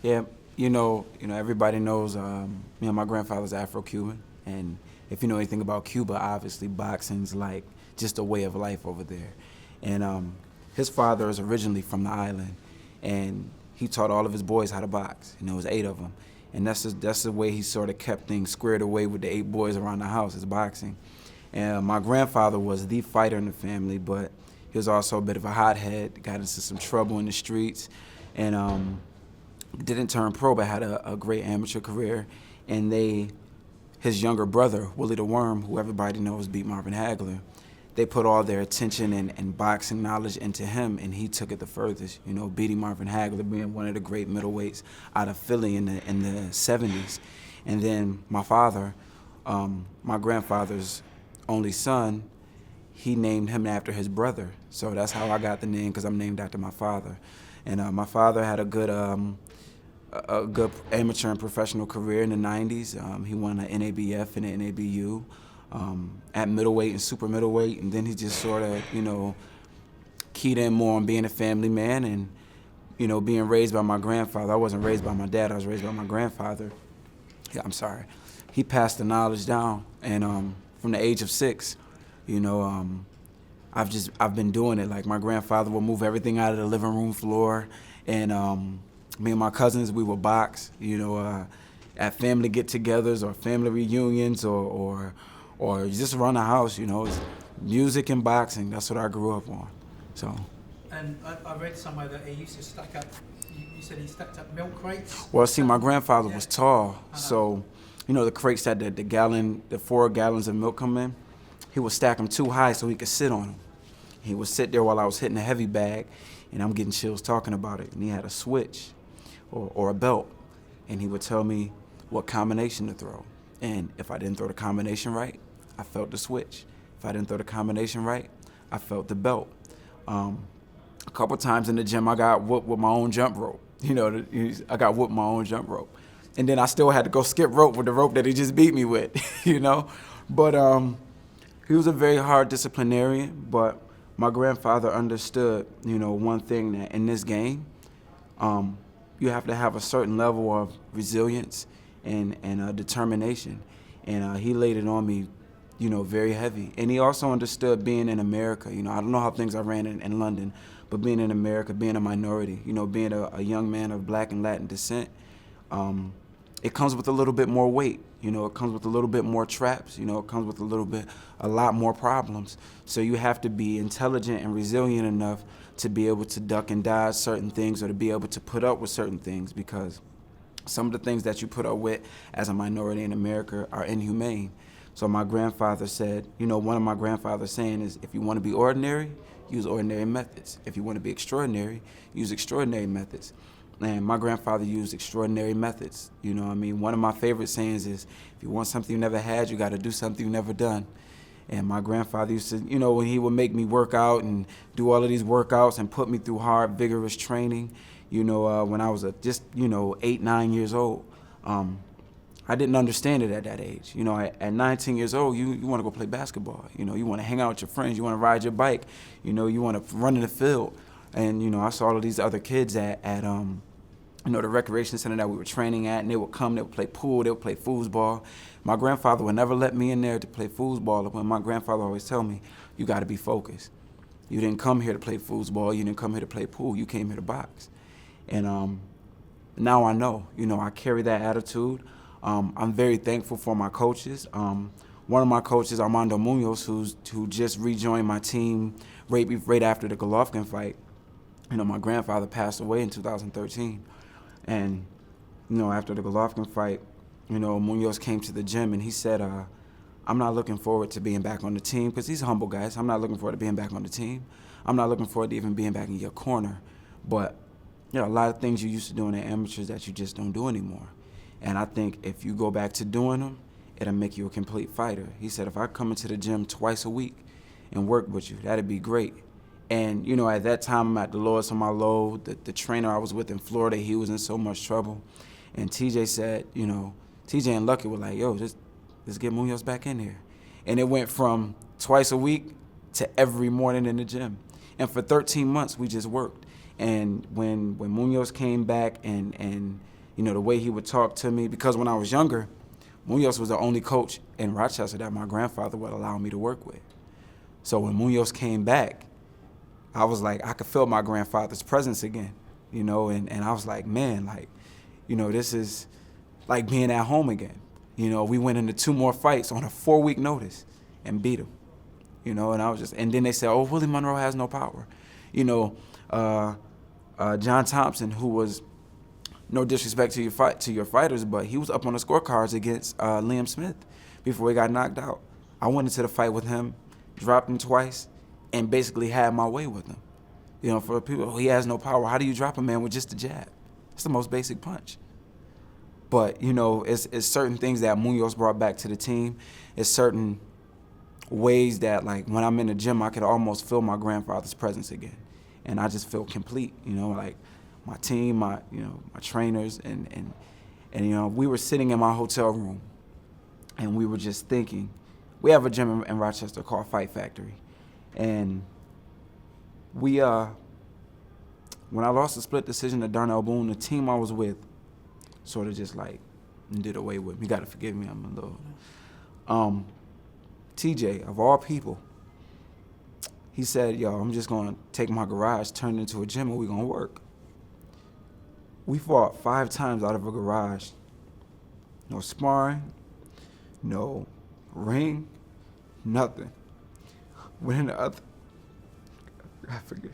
Yeah, everybody knows. My grandfather's Afro-Cuban, and if you know anything about Cuba, obviously boxing's like just a way of life over there. And his father is originally from the island, and he taught all of his boys how to box. It was 8 of them, and that's the way he sort of kept things squared away with the 8 boys around the house is boxing. And my grandfather was the fighter in the family, but he was also a bit of a hothead. Got into some trouble in the streets, and didn't turn pro, but had a great amateur career. And his younger brother, Willie the Worm, who everybody knows beat Marvin Hagler, they put all their attention and boxing knowledge into him, and he took it the furthest, beating Marvin Hagler, being one of the great middleweights out of Philly in the 70s. And then my father, my grandfather's only son, he named him after his brother. So that's how I got the name, because I'm named after my father. And my father had a good amateur and professional career in the 90s. He won an NABF and an NABU at middleweight and super middleweight, and then he just sort of, keyed in more on being a family man and, being raised by my grandfather. I wasn't raised by my dad, I was raised by my grandfather. Yeah, I'm sorry. He passed the knowledge down, and from the age of 6, I've been doing it. Like, my grandfather would move everything out of the living room floor, and me and my cousins, we would box, at family get-togethers or family reunions or just around the house, it's music and boxing. That's what I grew up on. So. And I read somewhere that he used to stack up, you said he stacked up milk crates? Well, see, my grandfather was tall, so, the crates that the 4 gallons of milk come in, he would stack them too high so he could sit on them. He would sit there while I was hitting a heavy bag, and I'm getting chills talking about it. And he had a switch or a belt, and he would tell me what combination to throw. And if I didn't throw the combination right, I felt the switch. If I didn't throw the combination right, I felt the belt. A couple times in the gym, I got whooped with my own jump rope. I got whooped my own jump rope. And then I still had to go skip rope with the rope that he just beat me with, But he was a very hard disciplinarian, but my grandfather understood, one thing, that in this game, you have to have a certain level of resilience and determination. And he laid it on me, very heavy. And he also understood being in America. I don't know how things are ran in London, but being in America, being a minority, being a young man of Black and Latin descent, it comes with a little bit more weight. It comes with a little bit more traps. It comes with a lot more problems. So you have to be intelligent and resilient enough to be able to duck and dodge certain things, or to be able to put up with certain things, because some of the things that you put up with as a minority in America are inhumane. So my grandfather said, one of my grandfather's saying is, if you want to be ordinary, use ordinary methods. If you want to be extraordinary, use extraordinary methods. And my grandfather used extraordinary methods. One of my favorite sayings is, if you want something you never had, you got to do something you never done. And my grandfather used to, when he would make me work out and do all of these workouts and put me through hard, vigorous training, when I was just, 8, 9 years old, I didn't understand it at that age. At 19 years old, you want to go play basketball. You want to hang out with your friends. You want to ride your bike. You want to run in the field. And, I saw all of these other kids at the recreation center that we were training at, and they would come, they would play pool, they would play foosball. My grandfather would never let me in there to play foosball. But my grandfather always tell me, you got to be focused. You didn't come here to play foosball. You didn't come here to play pool. You came here to box. And now I know, I carry that attitude. I'm very thankful for my coaches. One of my coaches, Armando Munoz, who just rejoined my team right after the Golovkin fight. My grandfather passed away in 2013. And, after the Golovkin fight, Munoz came to the gym and he said, I'm not looking forward to being back on the team, because he's a humble guy. So I'm not looking forward to being back on the team. I'm not looking forward to even being back in your corner. But, a lot of things you used to do in the amateurs that you just don't do anymore. And I think if you go back to doing them, it'll make you a complete fighter. He said, if I come into the gym twice a week and work with you, that'd be great. And, at that time, I'm at the lowest of my low. The trainer I was with in Florida, he was in so much trouble. And TJ said, TJ and Lucky were like, yo, let's get Munoz back in here. And it went from twice a week to every morning in the gym. And for 13 months, we just worked. And when Munoz came back and you know, the way he would talk to me, because when I was younger, Munoz was the only coach in Rochester that my grandfather would allow me to work with. So when Munoz came back, I was like, I could feel my grandfather's presence again, you know, and I was like, man, like, you know, this is like being at home again. You know, we went into 2 more fights on a 4-week notice and beat him, you know, and I was just, and then they said, oh, Willie Monroe has no power. You know, John Thompson, who was, no disrespect to your fighters, but he was up on the scorecards against Liam Smith before he got knocked out. I went into the fight with him, dropped him twice, and basically had my way with him. You know, for people, he has no power. How do you drop a man with just a jab? It's the most basic punch. But, you know, it's certain things that Munoz brought back to the team. It's certain ways that, like, when I'm in the gym, I could almost feel my grandfather's presence again. And I just feel complete, you know, like my team, my trainers, and you know, we were sitting in my hotel room and we were just thinking. We have a gym in Rochester called Fight Factory. And we, when I lost the split decision to Darnell Boone, the team I was with sort of just like did away with me. You gotta forgive me, I'm a little. TJ, of all people, he said, yo, I'm just gonna take my garage, turn it into a gym, and we're gonna work. We fought 5 times out of a garage. No sparring, no ring, nothing. Went in the other, I forget.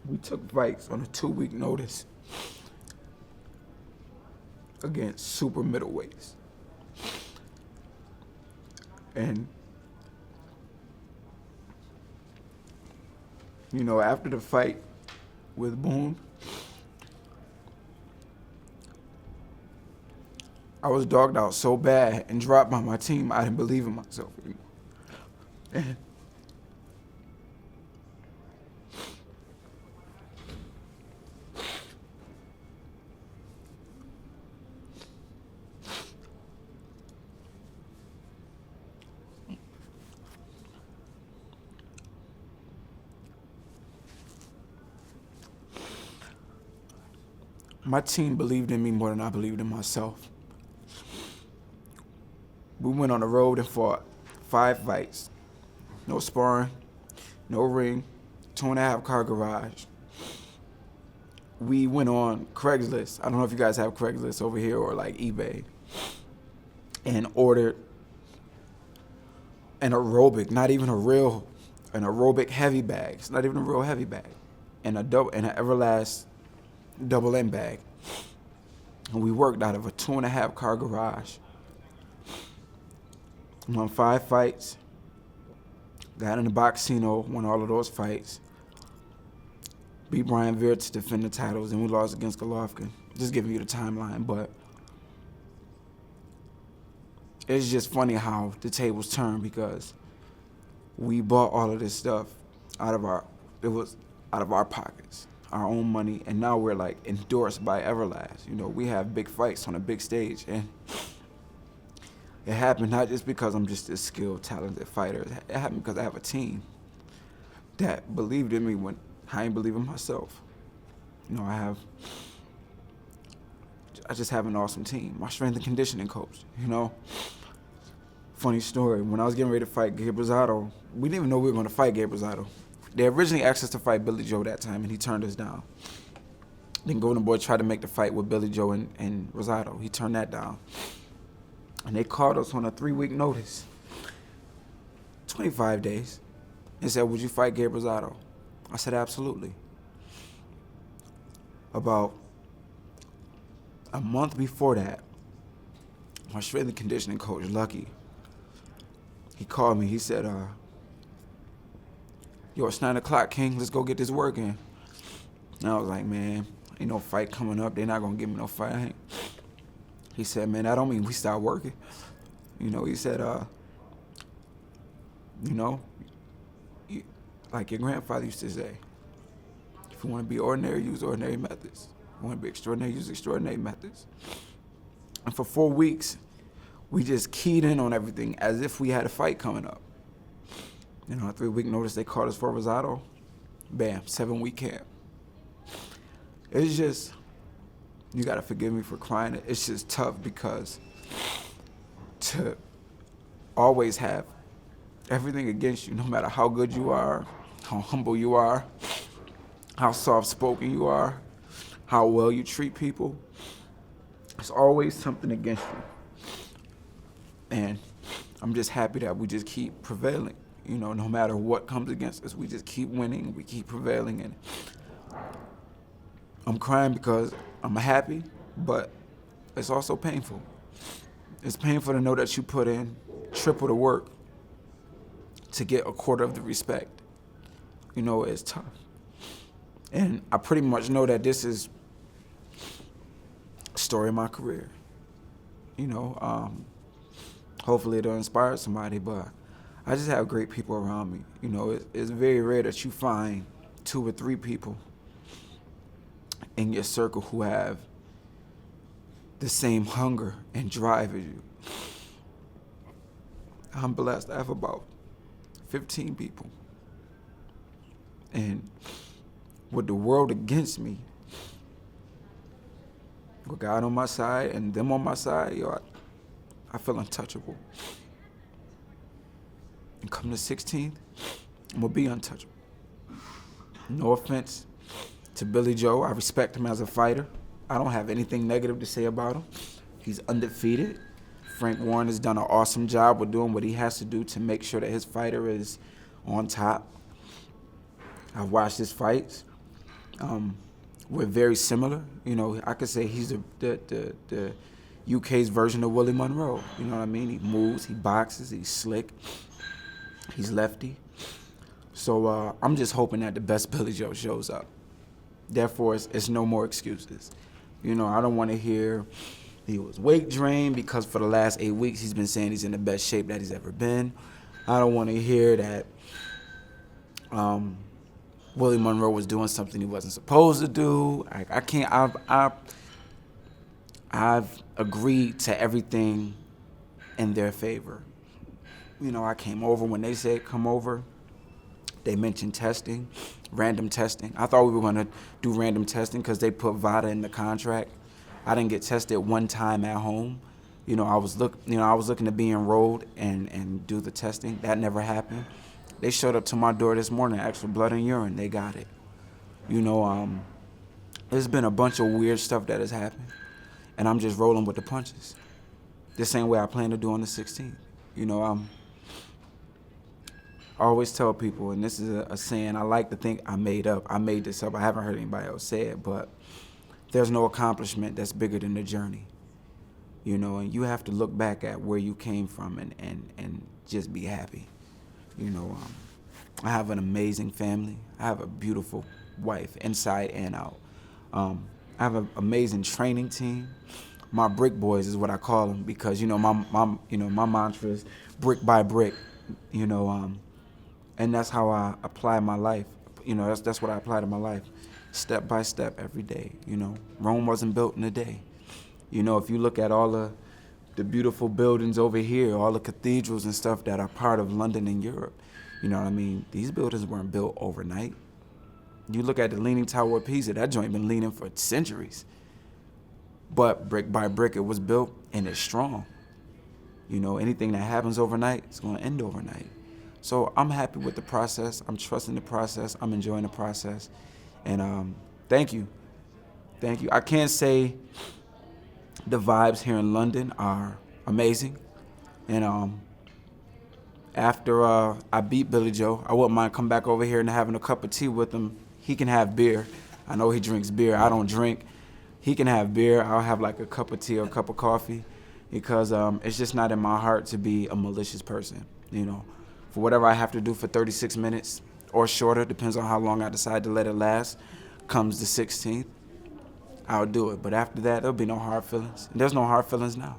We took fights on a 2-week notice against super middleweights. And, you know, after the fight with Boone, I was dogged out so bad and dropped by my team, I didn't believe in myself anymore. And my team believed in me more than I believed in myself. We went on the road and fought 5 fights. No sparring, no ring, 2.5-car garage. We went on Craigslist. I don't know if you guys have Craigslist over here or like eBay. And ordered an aerobic, not even an aerobic heavy bag. It's not even a real heavy bag. And an Everlast double end bag. And we worked out of a 2.5-car garage. Won 5 fights. Got in the Boxino, won all of those fights. Beat Brian Veer to defend the titles, and we lost against Golovkin. Just giving you the timeline, but it's just funny how the tables turn because we bought all of this stuff out of our pockets, our own money, and now we're like endorsed by Everlast. You know, we have big fights on a big stage, and it happened not just because I'm just a skilled, talented fighter. It happened because I have a team that believed in me when I ain't believe in myself. You know, I just have an awesome team. My strength and conditioning coach, you know. Funny story, when I was getting ready to fight Gabe Rosado, we didn't even know we were going to fight Gabe Rosado. They originally asked us to fight Billy Joe that time, and he turned us down. Then Golden Boy tried to make the fight with Billy Joe and Rosado. He turned that down. And they called us on a 3-week notice, 25 days, and said, would you fight Gabe Rosado? I said, absolutely. About a month before that, my strength and conditioning coach, Lucky, he called me. He said, yo, it's 9 o'clock, King. Let's go get this work in. And I was like, man, ain't no fight coming up. They're not going to give me no fight. He said, man, that don't mean we start working. You know, he said, you know, like your grandfather used to say, if you want to be ordinary, use ordinary methods. If you want to be extraordinary, use extraordinary methods. And for 4 weeks, we just keyed in on everything as if we had a fight coming up. You know, a 3-week notice, they called us for Rosado. Bam, 7-week camp. It's just, you gotta forgive me for crying. It's just tough because to always have everything against you, no matter how good you are, how humble you are, how soft-spoken you are, how well you treat people, there's always something against you. And I'm just happy that we just keep prevailing. You know, no matter what comes against us, we just keep winning, we keep prevailing. And I'm crying because I'm happy, but it's also painful. It's painful to know that you put in triple the work to get a quarter of the respect. You know, it's tough. And I pretty much know that this is the story of my career. You know, hopefully it'll inspire somebody, but I just have great people around me. You know, it's very rare that you find 2 or 3 people in your circle who have the same hunger and drive as you. I'm blessed. I have about 15 people. And with the world against me, with God on my side and them on my side, yo, I feel untouchable. And come the 16th, I'm gonna be untouchable. No offense to Billy Joe. I respect him as a fighter. I don't have anything negative to say about him. He's undefeated. Frank Warren has done an awesome job with doing what he has to do to make sure that his fighter is on top. I've watched his fights. We're very similar. You know, I could say he's the UK's version of Willie Monroe. You know what I mean? He moves, he boxes, he's slick, he's lefty. So I'm just hoping that the best Billy Joe shows up. Therefore, it's no more excuses. You know, I don't want to hear he was weight drained because for the last 8 weeks he's been saying he's in the best shape that he's ever been. I don't want to hear that Willie Monroe was doing something he wasn't supposed to do. I can't. I've agreed to everything in their favor. You know, I came over when they said come over. They mentioned testing, random testing. I thought we were going to do random testing because they put VADA in the contract. I didn't get tested one time at home. You know, I was looking to be enrolled and do the testing. That never happened. They showed up to my door this morning, asked for blood and urine. They got it. You know, there's been a bunch of weird stuff that has happened, and I'm just rolling with the punches. The same way I plan to do on the 16th. You know, I always tell people, and this is a saying I like to think I made up. I made this up. I haven't heard anybody else say it, but there's no accomplishment that's bigger than the journey. You know, and you have to look back at where you came from and just be happy. You know, I have an amazing family. I have a beautiful wife, inside and out. I have an amazing training team. My brick boys is what I call them because, you know, my mantra is brick by brick. You know, and that's how I apply my life. You know, that's what I apply to my life, step by step, every day. You know, Rome wasn't built in a day. You know, if you look at all the beautiful buildings over here, all the cathedrals and stuff that are part of London and Europe, you know what I mean? These buildings weren't built overnight. You look at the Leaning Tower of Pisa, that joint been leaning for centuries. But brick by brick, it was built and it's strong. You know, anything that happens overnight, it's gonna end overnight. So I'm happy with the process. I'm trusting the process. I'm enjoying the process. And thank you. Thank you. I can't say the vibes here in London are amazing. And after I beat Billy Joe, I wouldn't mind coming back over here and having a cup of tea with him. He can have beer. I know he drinks beer. I don't drink. He can have beer. I'll have like a cup of tea or a cup of coffee because it's just not in my heart to be a malicious person, you know. For whatever I have to do for 36 minutes or shorter, depends on how long I decide to let it last, comes the 16th, I'll do it. But after that, there'll be no hard feelings. And there's no hard feelings now.